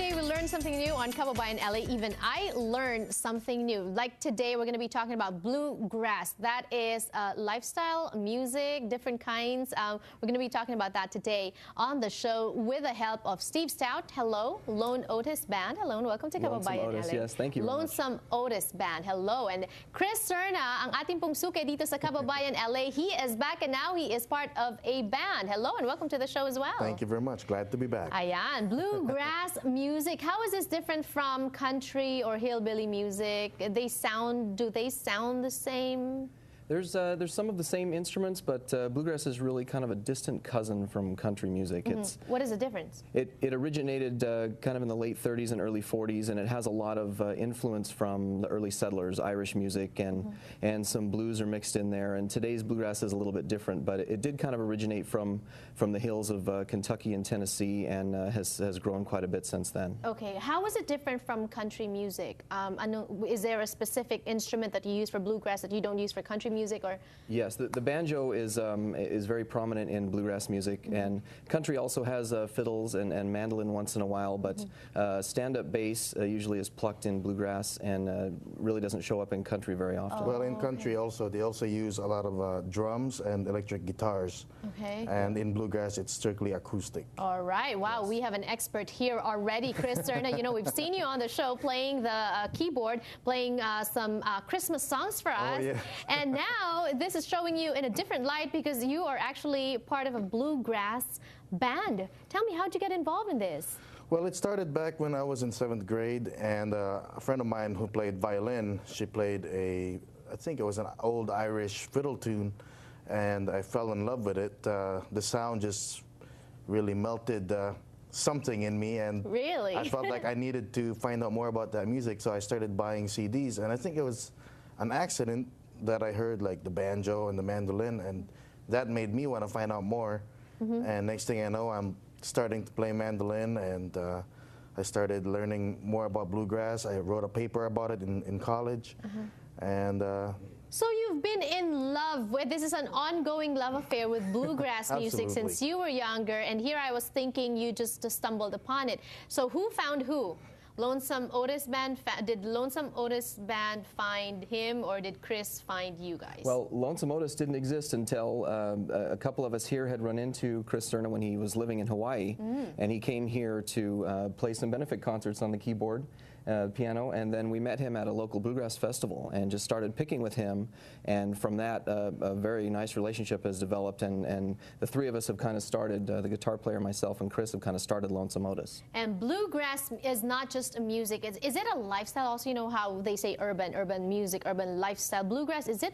day we learn something new on Kababayan LA. Even I learned something new. Like today, we're going to be talking about bluegrass. That is lifestyle, music, different kinds. We're going to be talking about that today on the show with the help of Steve Stout. Hello. Lone Otis Band. Hello and welcome to Kababayan Otis, LA. yes, thank you. Lonesome Otis Band. Hello. And Chris Serna, ang ating pong suke dito sa Kababayan LA. He is back and now he is part of a band. Hello and welcome to the show as well. Thank you very much. Glad to be back. Ayan, bluegrass music. How is this different from country or hillbilly music? Do they sound the same? There's some of the same instruments, but bluegrass is really kind of a distant cousin from country music. What is the difference? It originated kind of in the late 30s and early 40s, and it has a lot of influence from the early settlers, Irish music, and some blues are mixed in there. And today's bluegrass is a little bit different, but it did kind of originate from the hills of Kentucky and Tennessee, and has grown quite a bit since then. Okay, how is it different from country music? Is there a specific instrument that you use for bluegrass that you don't use for country music? Or yes, the banjo is very prominent in bluegrass music, and country also has fiddles and mandolin once in a while, but stand-up bass usually is plucked in bluegrass and really doesn't show up in country very often. Well, in country also, they also use a lot of drums and electric guitars. Okay. And in bluegrass, it's strictly acoustic. All right. Wow, yes. We have an expert here already, Chris Serna. You know, we've seen you on the show playing the keyboard, playing some Christmas songs for us. Oh, yeah. And now this is showing you in a different light because you are actually part of a bluegrass band. Tell me, how'd you get involved in this? Well, it started back when I was in 7th grade, and a friend of mine who played violin, she played I think it was an old Irish fiddle tune, and I fell in love with it. The sound just really melted something in me, and really? I felt like I needed to find out more about that music, so I started buying CDs, and I think it was an accident that I heard like the banjo and the mandolin, and that made me want to find out more. And next thing I know, I'm starting to play mandolin, and I started learning more about bluegrass. I wrote a paper about it in college, and so you've been in love with, this is an ongoing love affair with bluegrass music since you were younger, and here I was thinking you just stumbled upon it. So who found who? Lonesome Otis Band, did Lonesome Otis Band find him, or did Chris find you guys? Well, Lonesome Otis didn't exist until a couple of us here had run into Chris Serna when he was living in Hawaii, and he came here to play some benefit concerts on the keyboard, piano, and then we met him at a local bluegrass festival and just started picking with him, and from that a very nice relationship has developed, and the three of us have kind of started, the guitar player, myself, and Chris have kind of started Lonesome Otis. And bluegrass is not just a music, is it a lifestyle also? You know how they say urban music, urban lifestyle. Bluegrass, is it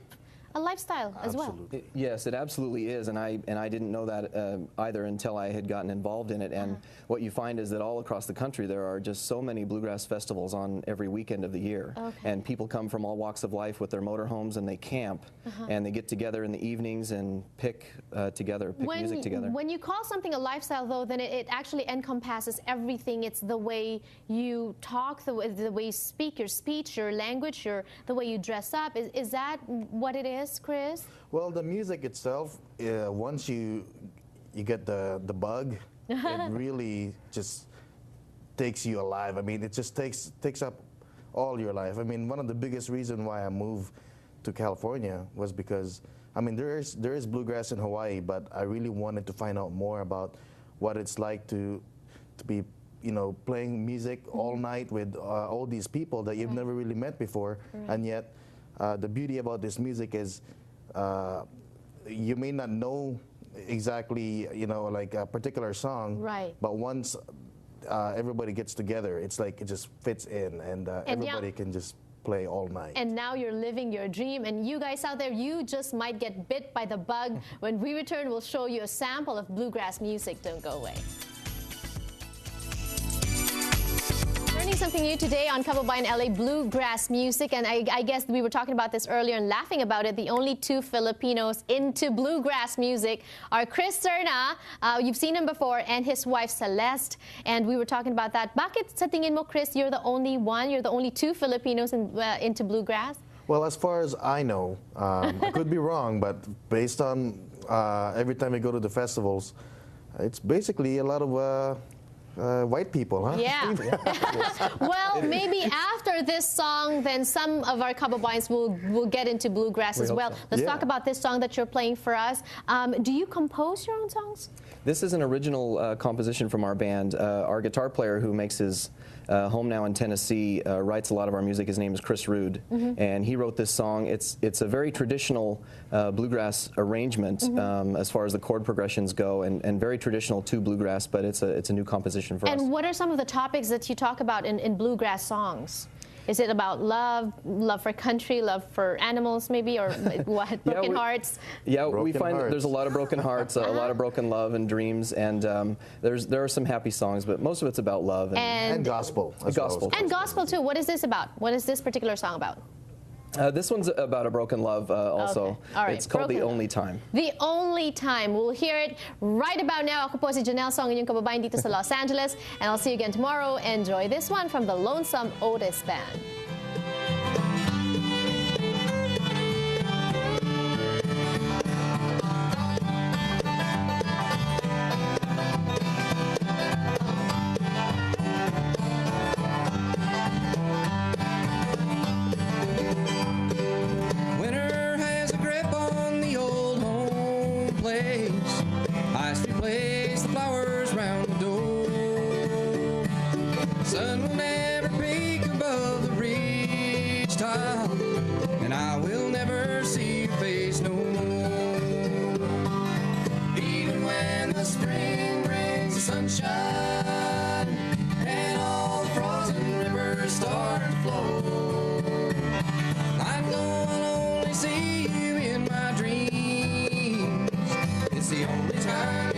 a lifestyle as well? Yes, it absolutely is, and I didn't know that either until I had gotten involved in it. And what you find is that all across the country there are just so many bluegrass festivals on every weekend of the year, and people come from all walks of life with their motorhomes, and they camp, and they get together in the evenings and pick music together. When you call something a lifestyle, though, then it actually encompasses everything. It's the way you talk, the way you speak, your speech, your language, the way you dress up. Is that what it is, Chris? Well, the music itself, once you get the bug, it really just takes you alive. I mean, it just takes up all your life. I mean, one of the biggest reasons why I moved to California was because, I mean, there is bluegrass in Hawaii, but I really wanted to find out more about what it's like to be, you know, playing music all night with all these people that you've never really met before, and yet the beauty about this music is you may not know exactly, you know, like a particular song, but once everybody gets together, it's like it just fits in, and everybody can just play all night. And now you're living your dream, and you guys out there, you just might get bit by the bug. When we return, we'll show you a sample of bluegrass music. Don't go away. Learning something new today on Kababayan LA, bluegrass music, and I guess we were talking about this earlier and laughing about it. The only two Filipinos into bluegrass music are Chris Serna, you've seen him before, and his wife Celeste, and we were talking about that. Bakit sa tingin mo, Chris, you're the only one, you're the only two Filipinos into bluegrass? Well, as far as I know, I could be wrong, but based on every time we go to the festivals, it's basically a lot of White people, huh? Yeah. Well, maybe after this song, then some of our Kababayans will get into bluegrass as well. so. Let's Yeah. talk about this song that you're playing for us. Do you compose your own songs? This is an original composition from our band. Our guitar player, who makes his home now in Tennessee, writes a lot of our music. His name is Chris Rude, and he wrote this song. It's a very traditional bluegrass arrangement as far as the chord progressions go, and very traditional to bluegrass. But it's a new composition for us. And what are some of the topics that you talk about in bluegrass songs? Is it about love, love for country, love for animals, maybe, or what? Broken hearts? Yeah, we Broken find that hearts. there's a lot of broken hearts, a lot of broken love and dreams, and there are some happy songs, but most of it's about love And gospel. as well. Gospel. And gospel too. What is this about? What is this particular song about? This one's about a broken love also. Okay. All right. It's called Broken The Love. Only Time. The Only Time. We'll hear it right about now. Ako po si Janelle Song, inyong kababayan dito sa Los Angeles. And I'll see you again tomorrow. Enjoy this one from the Lonesome Otis Band. Winter has a grip on the old home place. Ice replace the flowers round the door. Sun will never peak above the ridge top, and I will never see your face no more. Even when the spring brings the sunshine and all the frozen rivers start to flow, I know I'll only see you in my dreams. It's the only time